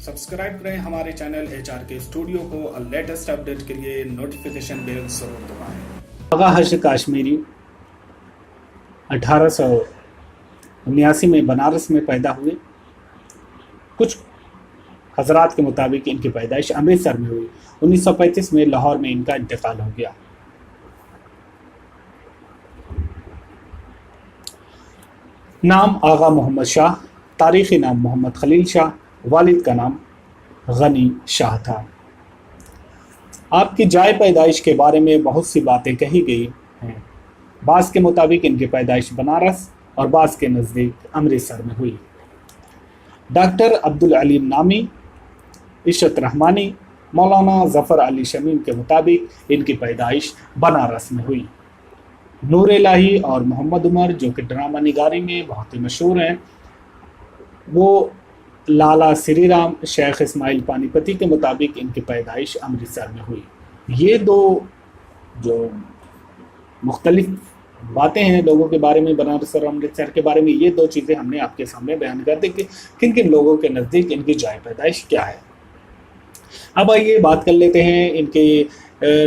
Subscribe करें हमारे channel HRK studio को और लेटेस्ट अपडेट के लिए नोटिफिकेशन बेल जरूर दबाएं। आगा हर्ष काश्मीरी 1879 में बनारस में पैदा हुए। कुछ हजरात के मुताबिक इनकी पैदाइश अमृतसर में हुई। 1935 में लाहौर में इनका इंतकाल हो गया। नाम आगा मोहम्मद शाह, तारीखी नाम मोहम्मद खलील शाह, वालिद का नाम गनी शाह था। आपकी जाए पैदाइश के बारे में बहुत सी बातें कही गई हैं। बाज़ के मुताबिक इनकी पैदाइश बनारस और बाज़ के नज़दीक अमृतसर में हुई। डॉक्टर अब्दुल अलीम नामी, इशरत रहमानी, मौलाना ज़फ़र अली शमीम के मुताबिक इनकी पैदाइश बनारस में हुई। नूर इलाही और मोहम्मद उमर, जो कि ड्रामा निगारी में बहुत ही मशहूर हैं, वो लाला श्री राम शेख इस्माइल पानीपति के मुताबिक इनकी पैदाइश अमृतसर में हुई। ये दो जो मुख्तलिफ बातें हैं लोगों के बारे में, बनारस और अमृतसर के बारे में, ये दो चीज़ें हमने आपके सामने बयान कर दी कि किन किन लोगों के नज़दीक इनकी जाए पैदाइश क्या है। अब आइए बात कर लेते हैं इनके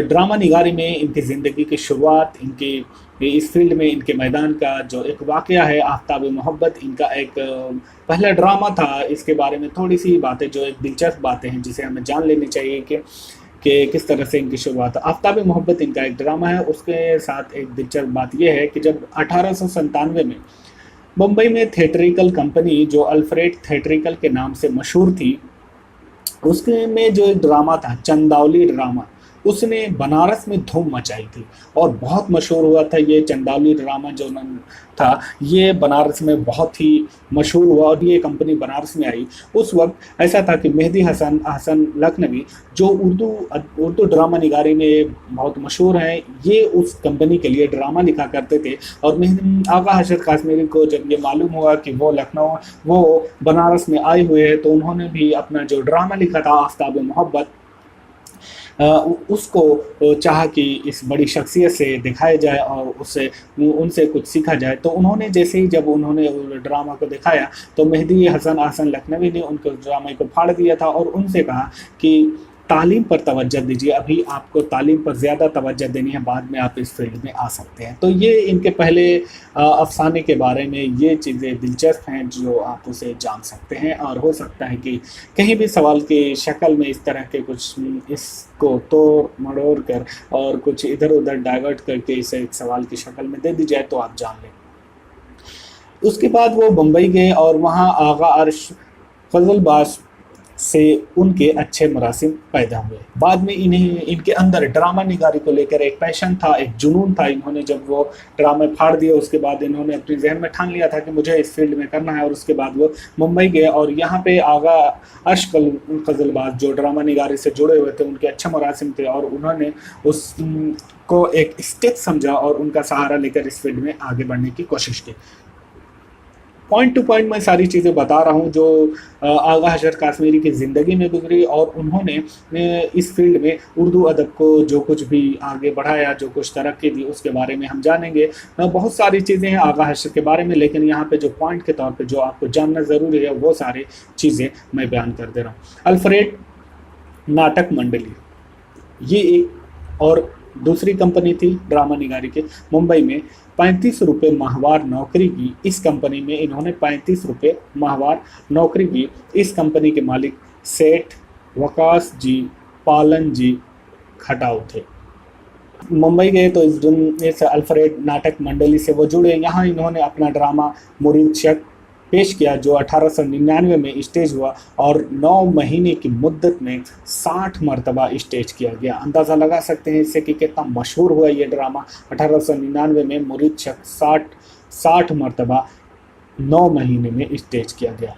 ड्रामा निगारी में इनकी ज़िंदगी की शुरुआत, इनकी इस फील्ड में इनके मैदान का जो एक वाक़या है आफ्ताब मोहब्बत, इनका एक पहला ड्रामा था। इसके बारे में थोड़ी सी बातें जो एक दिलचस्प बातें हैं जिसे हमें जान लेनी चाहिए कि किस तरह से इनकी शुरुआत। आफ्ताब मोहब्बत इनका एक ड्रामा है। उसके साथ एक दिलचस्प बात यह है कि जब 1897 में मुंबई में थिएट्रिकल कंपनी जो अल्फ्रेड थिएट्रिकल के नाम से मशहूर थी, उसके में जो एक ड्रामा था चंदावली ड्रामा, उसने बनारस में धूम मचाई थी और बहुत मशहूर हुआ था। ये चंदावली ड्रामा जो था ये बनारस में बहुत ही मशहूर हुआ और ये कंपनी बनारस में आई। उस वक्त ऐसा था कि मेहदी हसन लखनवी, जो उर्दू ड्रामा निगारी में बहुत मशहूर हैं, ये उस कंपनी के लिए ड्रामा लिखा करते थे। और आगा हर्ष काश्मीरी को जब ये मालूम हुआ कि वो बनारस में आए हुए हैं, तो उन्होंने भी अपना जो ड्रामा लिखा था आफ्ताब मोहब्बत, उसको चाहा कि इस बड़ी शख्सियत से दिखाया जाए और उनसे कुछ सीखा जाए। तो उन्होंने जैसे ही जब उन्होंने ड्रामा को दिखाया तो मेहदी हसन लखनवी ने उनके ड्रामे को फाड़ दिया था और उनसे कहा कि तालीम पर तवज्जो दीजिए, अभी आपको तालीम पर ज़्यादा तवज्जो देनी है, बाद में आप इस फील्ड में आ सकते हैं। तो ये इनके पहले अफसाने के बारे में ये चीज़ें दिलचस्प हैं जो आप उसे जान सकते हैं। और हो सकता है कि कहीं भी सवाल की शक्ल में इस तरह के कुछ इसको तोड़ मरोड़ कर और कुछ इधर उधर डाइवर्ट करके इसे एक सवाल की शक्ल में दे दी जाए तो आप जान लें। उसके बाद वो मुंबई गए और वहाँ आगा अर्श फजलबाज से उनके अच्छे मरासिम पैदा हुए। बाद में इनके अंदर ड्रामा निगारी को लेकर एक पैशन था, एक जुनून था। इन्होंने जब वो ड्रामे फाड़ दिए उसके बाद इन्होंने अपने जहन में ठान लिया था कि मुझे इस फील्ड में करना है। और उसके बाद वो मुंबई गए और यहाँ पे आगा अर्श फजलबाज जो ड्रामा निगारी से जुड़े हुए थे, उनके अच्छे मरासिम थे और उन्होंने उसको एक स्टेप समझा और उनका सहारा लेकर इस फील्ड में आगे बढ़ने की कोशिश की। पॉइंट टू पॉइंट मैं सारी चीज़ें बता रहा हूँ जो आगा हर्ष काश्मीरी की ज़िंदगी में गुजरी और उन्होंने इस फील्ड में उर्दू अदब को जो कुछ भी आगे बढ़ाया, जो कुछ तरक्की दी, उसके बारे में हम जानेंगे। बहुत सारी चीज़ें हैं आगा हर्ष के बारे में, लेकिन यहाँ पे जो पॉइंट के तौर पे जो आपको जानना ज़रूरी है वो सारी चीज़ें मैं बयान कर दे रहा हूँ। अल्फ्रेड नाटक मंडली, ये एक और दूसरी कंपनी थी ड्रामा निगारी के। मुंबई में 35 रुपये माहवार नौकरी की इस कंपनी में इन्होंने 35 रुपये माहवार नौकरी की। इस कंपनी के मालिक सेठ वकास जी पालन जी खटाऊ थे। मुंबई गए तो इस अल्फ्रेड नाटक मंडली से वो जुड़े। यहाँ इन्होंने अपना ड्रामा मुरीद शक पेश किया जो 1899 में स्टेज हुआ और 9 महीने की मुद्दत में 60 मरतबा स्टेज किया गया। अंदाज़ा लगा सकते हैं इससे कि कितना मशहूर हुआ ये ड्रामा। 1899 में मुरीद शक 60 मरतबा 9 महीने में स्टेज किया गया।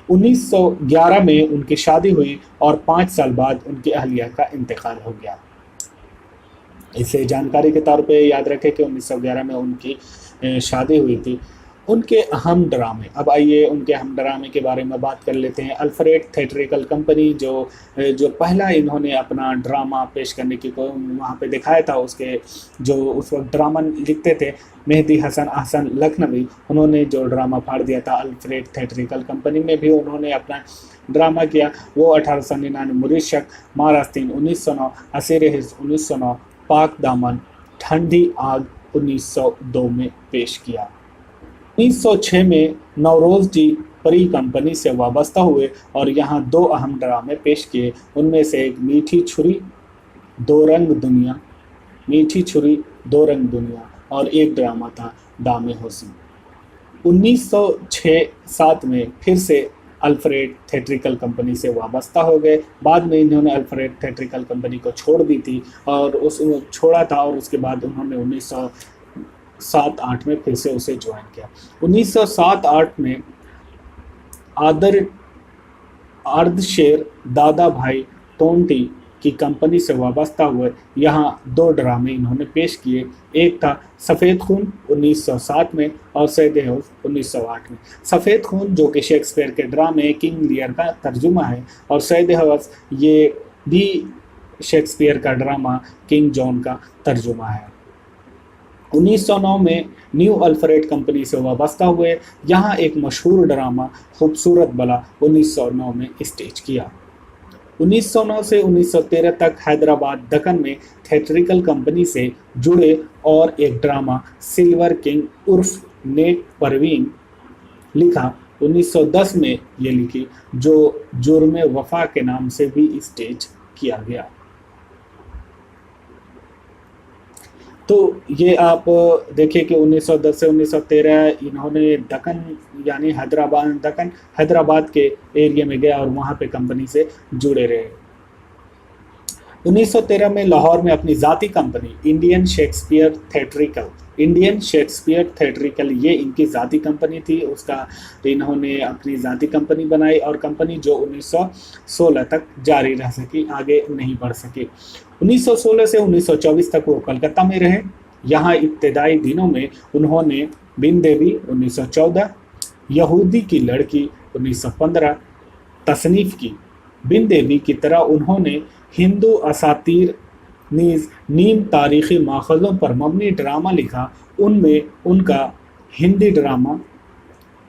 1911 में उनकी शादी हुई और 5 साल बाद उनकी अहलिया का इंतकाल हो गया। इसे जानकारी के तौर पे याद रखें कि 1911 में उनकी शादी हुई थी। उनके अहम ड्रामे, अब आइए उनके अहम ड्रामे के बारे में बात कर लेते हैं। अल्फ्रेड थिएट्रिकल कंपनी जो पहला इन्होंने अपना ड्रामा पेश करने की वहाँ पे दिखाया था, उसके जो उस वक्त ड्रामा लिखते थे मेहदी हसन लखनवी, उन्होंने जो ड्रामा फाड़ दिया था अल्फ्रेड थिएट्रिकल कंपनी में भी उन्होंने अपना ड्रामा किया वो 1899 मुरीशक, महारास्तीन 1909, असीर हिज 1909, पाक दामन, ठंडी आग 1902 में पेश किया। 1906 में नवरोज जी परी कंपनी से वाबस्ता हुए और यहाँ 2 अहम ड्रामे पेश किए। उनमें से एक मीठी छुरी दो रंग दुनिया और एक ड्रामा था दामे हुस्न। 1906-07 में फिर से अल्फ्रेड थिएट्रिकल कंपनी से वाबस्ता हो गए। बाद में इन्होंने अल्फ्रेड थिएट्रिकल कंपनी को छोड़ दी थी और छोड़ा था और उसके बाद उन्होंने 1907-08 में फिर से उसे ज्वाइन किया। 1907-08 में अर्धशेर दादा भाई टोंटी की कंपनी से वाबस्ता हुए। यहाँ 2 ड्रामे इन्होंने पेश किए। एक था सफ़ेद खून 1907 में और सैद हौस 1908 में। सफ़ेद खून जो कि शेक्सपियर के ड्रामे किंग लियर का तर्जुमा है और सैद हौस ये भी शेक्सपियर का ड्रामा किंग जॉन का तर्जुमा है। 1909 में न्यू अल्फ्रेड कंपनी से वाबस्ता हुए। यहाँ एक मशहूर ड्रामा खूबसूरत बला 1909 में स्टेज किया। 1909 से 1913 तक हैदराबाद दक्कन में थिएट्रिकल कंपनी से जुड़े और एक ड्रामा सिल्वर किंग उर्फ नेक परवीन लिखा। 1910 में ये लिखी जो जुर्म वफा के नाम से भी स्टेज किया गया। तो ये आप देखिए कि 1910 से 1913 इन्होंने दक्कन यानी हैदराबाद के एरिया में गया और वहाँ पे कंपनी से जुड़े रहे। 1913 में लाहौर में अपनी ज़ाती कंपनी इंडियन शेक्सपियर थिएट्रिकल ये इनकी ज़ाती कंपनी थी। उसका इन्होंने अपनी ज़ाती कंपनी बनाई और कंपनी जो 1916 तक जारी रह सकी, आगे नहीं बढ़ सकी। 1916 से 1924 तक वो कलकत्ता में रहे। यहाँ इब्तदाई दिनों में उन्होंने बिन देवी 1914, यहूदी की लड़की 1915 तसनीफ़ की। बिन देवी की तरह उन्होंने हिंदू असातीर नीम तारीख़ी माखज़ों पर मबनी ड्रामा लिखा। उनमें उनका हिंदी ड्रामा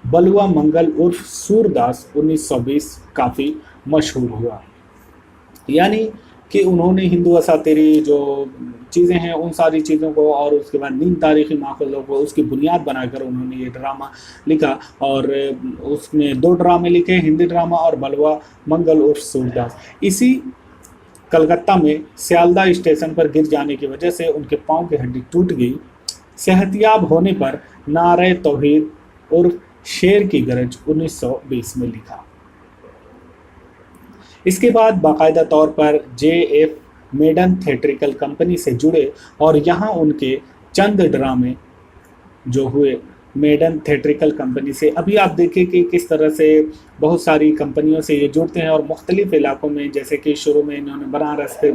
बलवा मंगल उर्फ सूरदास 1920 काफ़ी मशहूर हुआ। यानी कि उन्होंने हिंदू असातीरी जो चीज़ें हैं उन सारी चीज़ों को और उसके बाद नीम तारीख़ी माखज़ों को उसकी बुनियाद बनाकर उन्होंने ये ड्रामा लिखा और उसमें 2 ड्रामे लिखे, हिंदी ड्रामा और बलवा मंगल उर्फ सूरदास। इसी कलकत्ता में सियालदा स्टेशन पर गिर जाने की वजह से उनके पाँव की हड्डी टूट गई। सेहतियाब होने पर नारे तौहीद उर्फ शेर की गरज 1920 में लिखा। इसके बाद बाकायदा तौर पर JF मेडन थिएट्रिकल कंपनी से जुड़े और यहाँ उनके चंद ड्रामे जो हुए मेडन थिएट्रिकल कंपनी से। अभी आप देखिए कि किस तरह से बहुत सारी कंपनियों से ये जुड़ते हैं और मुख्तलिफ इलाकों में, जैसे कि शुरू में इन्होंने बनारस, फिर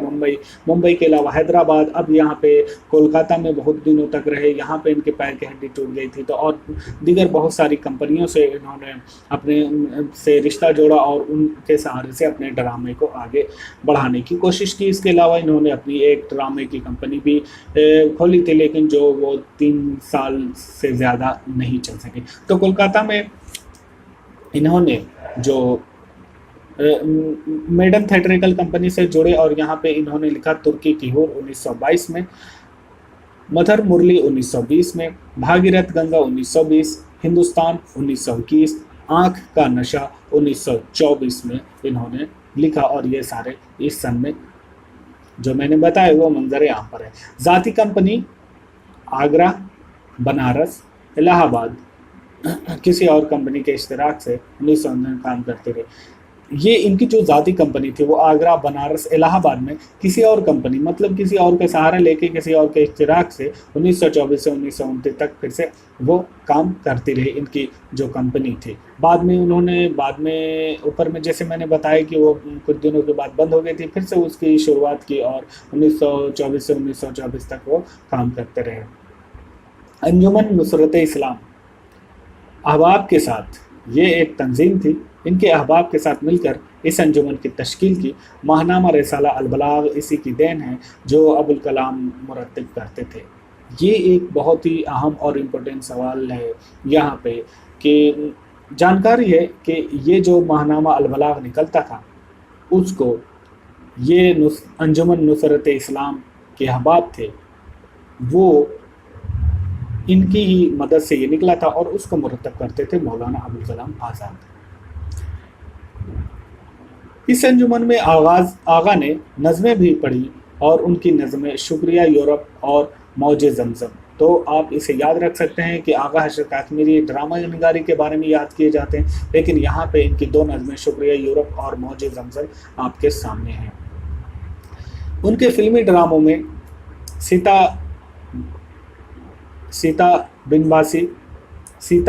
मुंबई के अलावा हैदराबाद, अब यहाँ पे कोलकाता में बहुत दिनों तक रहे। यहाँ पे इनके पैर की हड्डी टूट गई थी तो और दीगर बहुत सारी कंपनियों से इन्होंने अपने से रिश्ता जोड़ा और उनके सहारे से अपने ड्रामे को आगे बढ़ाने की कोशिश की। इसके अलावा इन्होंने अपनी एक ड्रामे की कंपनी भी खोली थी, लेकिन जो वो 3 साल से ज़्यादा नहीं चल सकी। तो कोलकाता में इन्होंने जो मेडन थिएट्रिकल कंपनी से जुड़े और यहाँ पे इन्होंने लिखा तुर्की की हूर 1922 में, मदर मुरली 1920 में, भागीरथ गंगा 1920, हिंदुस्तान 1921, आँख का नशा 1924 में इन्होंने लिखा और ये सारे इस सन में जो मैंने बताया वो मंजर आम पर है। ज़ाती कंपनी आगरा, बनारस, इलाहाबाद किसी और कंपनी के इश्तराक से 1900 में काम करते रहे। ये इनकी जो ज़ाती कंपनी थी वो आगरा, बनारस, इलाहाबाद में किसी और कंपनी मतलब किसी और के सहारा लेके किसी और के इश्तराक से 1924 से 1929 तक फिर से वो काम करती रही इनकी जो कंपनी थी। बाद में ऊपर में जैसे मैंने बताया कि वो कुछ दिनों के बाद बंद हो गई थी, फिर से उसकी शुरुआत की और 1924 से 1924 तक वो काम करते रहे। अंजुमन नुसरत इस्लाम अहबाब के साथ ये एक तंजीम थी। इनके अहबाब के साथ मिलकर इस अंजुमन की तश्कील की। माहनामा रिसाला अल-बलाग इसी की देन है जो अबुल कलाम मुरत्तिब करते थे। ये एक बहुत ही अहम और इम्पोर्टेंट सवाल है यहाँ पे कि जानकारी है कि ये जो माहनामा अल-बलाग निकलता था उसको ये अंजुमन नुसरत इस्लाम के अहबाब थे, वो इनकी ही मदद से ये निकला था और उसको मुरतब करते थे मौलाना अबुल कलाम आज़ाद। इस अंजुमन में आगा ने नज़में भी पढ़ी और उनकी नज़में शुक्रिया यूरोप और मौज ज़मज़म। तो आप इसे याद रख सकते हैं कि आगा हशर काश्मीरी ड्रामा निगारी के बारे में याद किए जाते हैं, लेकिन यहाँ पे इनकी दो नज़में शुक्रिया यूरोप और मौज ज़मज़म आपके सामने हैं। उनके फिल्मी ड्रामों में सीता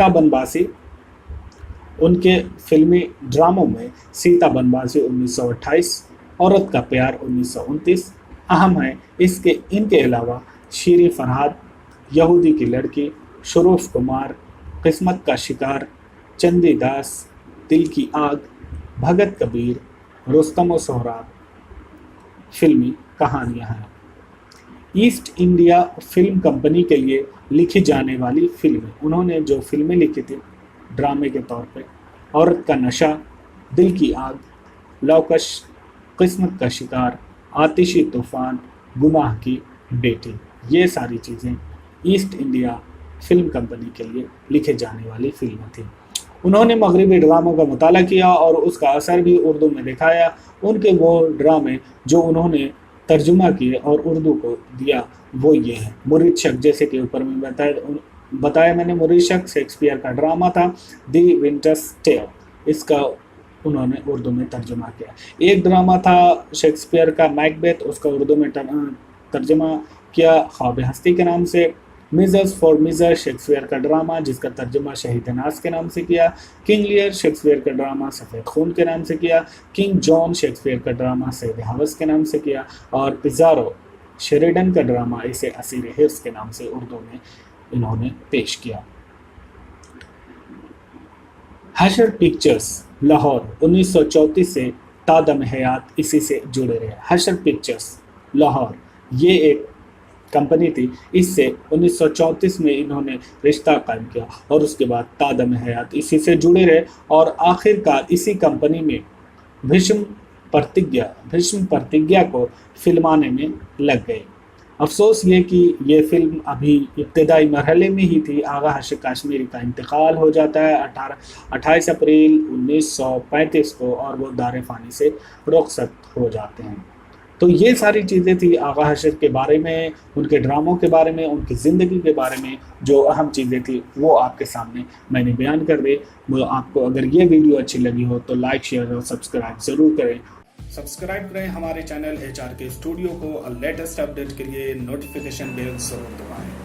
बनबासी, उनके फिल्मी ड्रामों में सीता बनबासी 1928, औरत का प्यार 1929 अहम है। इनके अलावा शीरी फरहाद, यहूदी की लड़की, शरूफ कुमार, किस्मत का शिकार, चंदी दास, दिल की आग, भगत कबीर, रुस्तम और सोहराब फिल्मी कहानियां हैं। ईस्ट इंडिया फिल्म कंपनी के लिए लिखी जाने वाली फिल्में, उन्होंने जो फिल्में लिखी थी ड्रामे के तौर पे, औरत का नशा, दिल की आग, लौकश, किस्मत का शिकार, आतिशी तूफान, गुनाह की बेटी, ये सारी चीज़ें ईस्ट इंडिया फिल्म कंपनी के लिए लिखे जाने वाली फिल्में थी। उन्होंने मगरबी ड्रामों का मुताला किया और उसका असर भी उर्दू में दिखाया। उनके वो ड्रामे जो उन्होंने तर्जुमा किए और उर्दू को दिया वो ये हैं। मुरीद शक, जैसे कि ऊपर में बताया मैंने, मुरीद शक शेक्सपियर का ड्रामा था, दी विंटर्स टेल, इसका उन्होंने उर्दू में तर्जुमा किया। एक ड्रामा था शेक्सपियर का मैकबेथ, उसका उर्दू में तर्जुमा किया ख्वाब हस्ती के नाम से। मिजर्स फॉर मिजर शेक्सपियर का ड्रामा, जिसका तर्जुमा शहीद नास के नाम से किया। किंग लियर शेक्सपियर का ड्रामा सफ़ेद खून के नाम से किया। किंग जॉन शेक्सपियर का ड्रामा सैद हवस के नाम से किया। और पिज़ारो शेरिडन का ड्रामा इसे असीर हिर्स के नाम से उर्दू में इन्होंने पेश किया। हशर पिक्चर्स लाहौर 1934 से तादम हयात इसी से जुड़े रहे। हशर पिक्चर्स लाहौर ये एक कंपनी थी, इससे 1934 में इन्होंने रिश्ता कायम किया और उसके बाद तादम हयात इसी से जुड़े रहे और आखिरकार इसी कंपनी में भीष्म प्रतिज्ञा को फिल्माने में लग गए। अफसोस ये कि ये फिल्म अभी इब्तदाई मरहले में ही थी। आगा हशर काश्मीरी का इंतकाल हो जाता है 28 अप्रैल 1935 को और वो दार फ़ानी से रुखसत हो जाते हैं। तो ये सारी चीज़ें थी आगा हशर के बारे में, उनके ड्रामों के बारे में, उनकी ज़िंदगी के बारे में जो अहम चीज़ें थी वो आपके सामने मैंने बयान कर दी। वो आपको अगर ये वीडियो अच्छी लगी हो तो लाइक, शेयर और सब्सक्राइब ज़रूर करें। सब्सक्राइब करें हमारे चैनल HR के स्टूडियो को और लेटेस्ट अपडेट के लिए नोटिफिकेशन बेल ज़रूर दबाएं।